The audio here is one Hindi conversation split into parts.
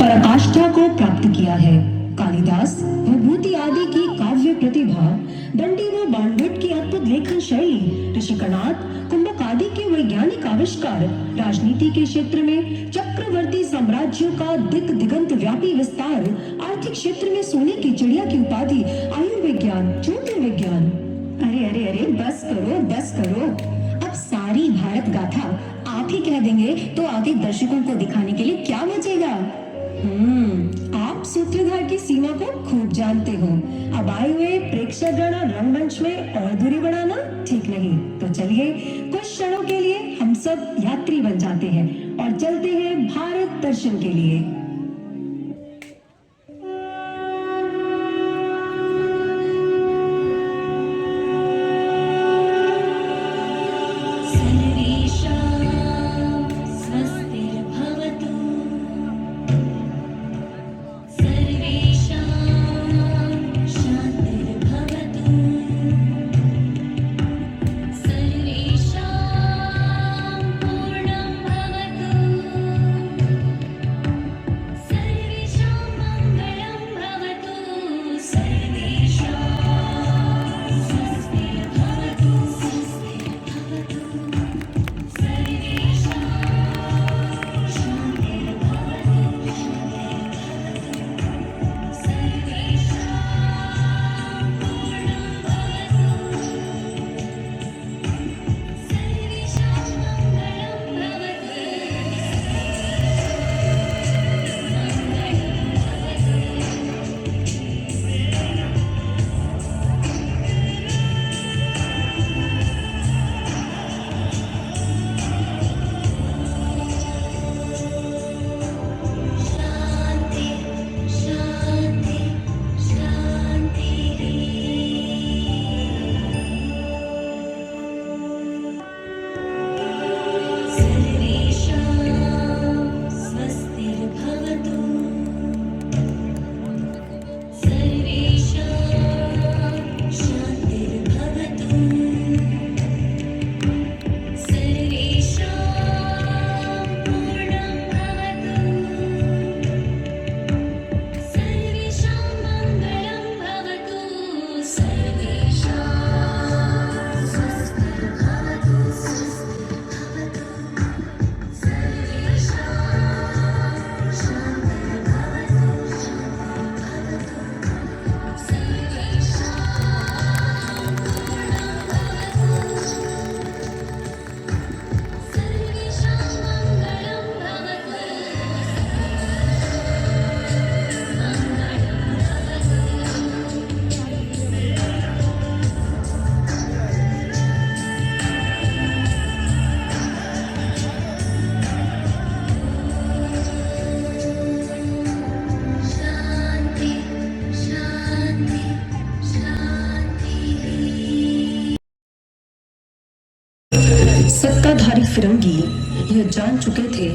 पराकाष्ठा को प्राप्त किया है। कालिदास, विभूति आदि की काव्य प्रतिभा, दंडी व बाणभट्ट की अद्भुत लेखन शैली, ऋषिकणाथ, कुंभक आदि के वैज्ञानिक आविष्कार, राजनीति के क्षेत्र में चक्रवर्ती साम्राज्यों का दिक दिगंत व्यापी विस्तार, आर्थिक क्षेत्र में सोने की चिड़िया की उपाधि, आयुर्विज्ञान, ज्योतिर्विज्ञान। अरे अरे अरे बस करो बस करो। अब सारी भारत गाथा आप ही कह देंगे तो आगे दर्शकों को दिखाने के लिए क्या बचेगा? आप सूत्रधार की सीमा को खूब जानते हो। अब आए हुए प्रेक्षकगण रंगमंच में और दूरी बढ़ाना ठीक नहीं। तो चलिए कुछ क्षणों के लिए हम सब यात्री बन जाते हैं और चलते हैं भारत दर्शन के लिए। सत्ताधारी फिरंगी यह जान चुके थे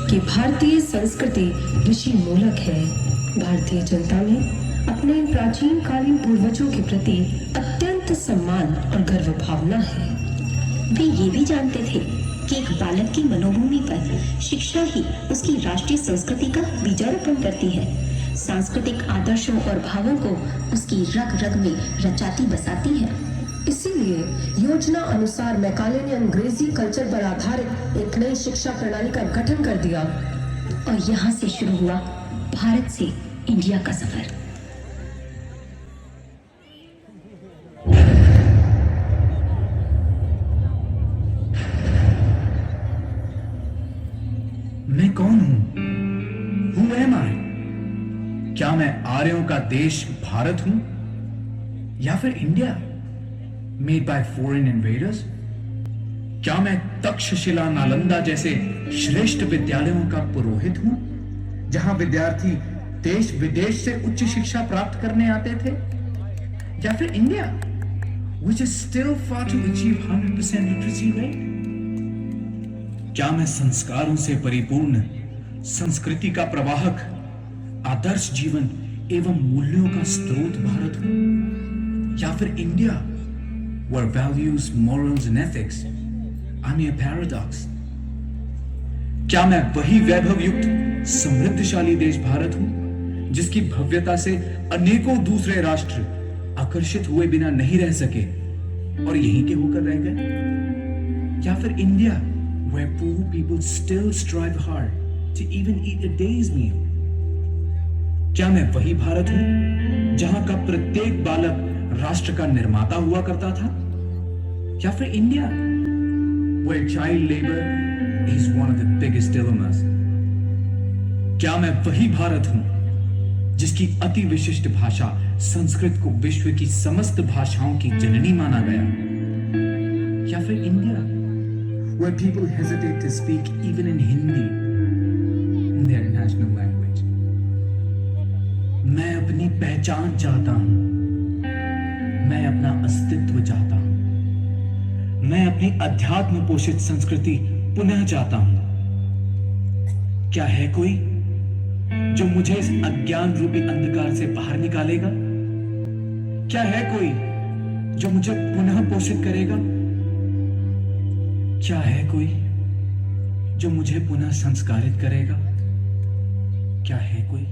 कि भारतीय संस्कृति ऋषि मूलक है। भारतीय जनता में अपने प्राचीन कालीन पूर्वजों के प्रति अत्यंत सम्मान और गर्व भावना है। वे ये भी जानते थे कि एक बालक की मनोभूमि पर शिक्षा ही उसकी राष्ट्रीय संस्कृति का बीजारोपण करती है, सांस्कृतिक आदर्शों और भावों को उसकी रग रग में रचाती बसाती है। इसीलिए योजना अनुसार मैकाले ने अंग्रेजी कल्चर पर आधारित एक नई शिक्षा प्रणाली का गठन कर दिया और यहाँ से शुरू हुआ भारत से इंडिया का सफर। मैं कौन हूं? Who am I? क्या मैं आर्यों का देश भारत हूं या फिर India made by foreign invaders? क्या मैं तक्षशिला नालंदा जैसे श्रेष्ठ विद्यालयों का पुरोहित हूं जहां विद्यार्थी देश विदेश से उच्च शिक्षा प्राप्त करने आते थे, या फिर India which is still far to achieve 100% literacy rate? क्या मैं संस्कारों से परिपूर्ण संस्कृति का प्रवाहक, आदर्श जीवन एवं मूल्यों का स्रोत भारत हूं, या फिर India where values, morals and ethics are mere paradox? क्या मैं वही वैभव युक्त समृद्धशाली देश भारत हूं जिसकी भव्यता से अनेकों दूसरे राष्ट्र आकर्षित हुए बिना नहीं रह सके और यहीं के होकर रह गए? या फिर India, where poor people still strive hard to even eat a day's meal? क्या मैं वही भारत हूं जहां का प्रत्येक बालक राष्ट्र का निर्माता हुआ करता था? या फिर India, where child labor is one of the biggest dilemmas? क्या मैं वही भारत हूं जिसकी अति विशिष्ट भाषा संस्कृत को विश्व की समस्त भाषाओं की जननी माना गया? या फिर India, where people hesitate to speak even in Hindi, in their national language? मैं अपनी पहचान चाहता हूं, मैं अपना अस्तित्व चाहता हूं, मैं अपनी अध्यात्म पोषित संस्कृति पुनः चाहता हूं। क्या है कोई जो मुझे इस अज्ञान रूपी अंधकार से बाहर निकालेगा? क्या है कोई जो मुझे पुनः पोषित करेगा? क्या है कोई जो मुझे पुनः संस्कारित करेगा? क्या है कोई?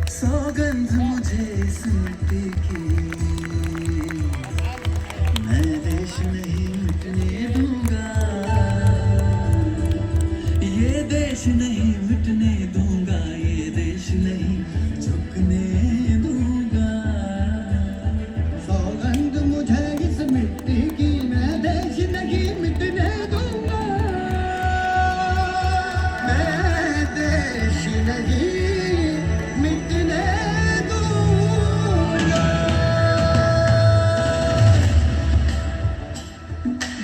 सौगंध मुझे इस मिट्टी की, मैं देश नहीं मिटने दूंगा, ये देश नहीं मिटने दूंगा, ये देश नहीं झुकने दूंगा। सौगंध मुझे इस मिट्टी की, मैं देश नहीं मिटने दूंगा, मैं देश नहीं मिटने दूंगा।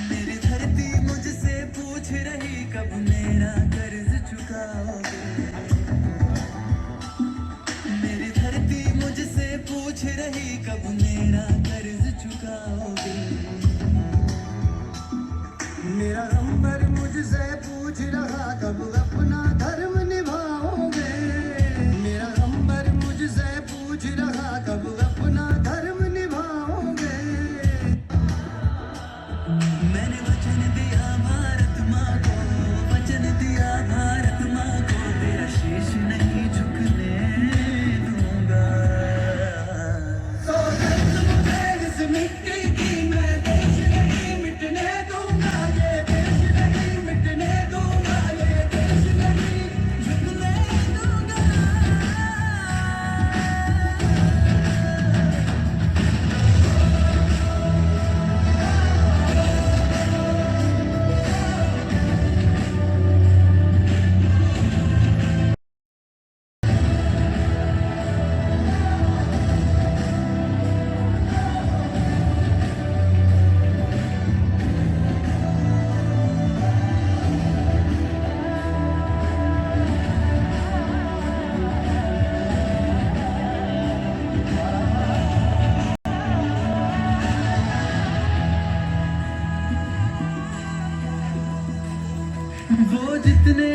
मेरी धरती मुझसे पूछ रही कब मेरा कर्ज चुकाओगे। मेरी धरती मुझसे पूछ रही कब मेरा कर्ज चुकाओगे। मेरा अंबर मुझसे पूछ रहा कब अपना धर्म निभाओगे। मेरा अंबर मुझसे पूछ रहा कब अपना धर्म निभाओगे। मैंने वचन दिया भारत माँ को, वचन दिया भारत माँ को, तेरा शीश नहीं झुकने दूंगा। सौगंध मुझे इस मिट्टी की, मैं देश नहीं मिटने दूंगा, ये देश नहीं मिटने दूंगा, ये देश नहीं झुकने दूंगा। वो जितने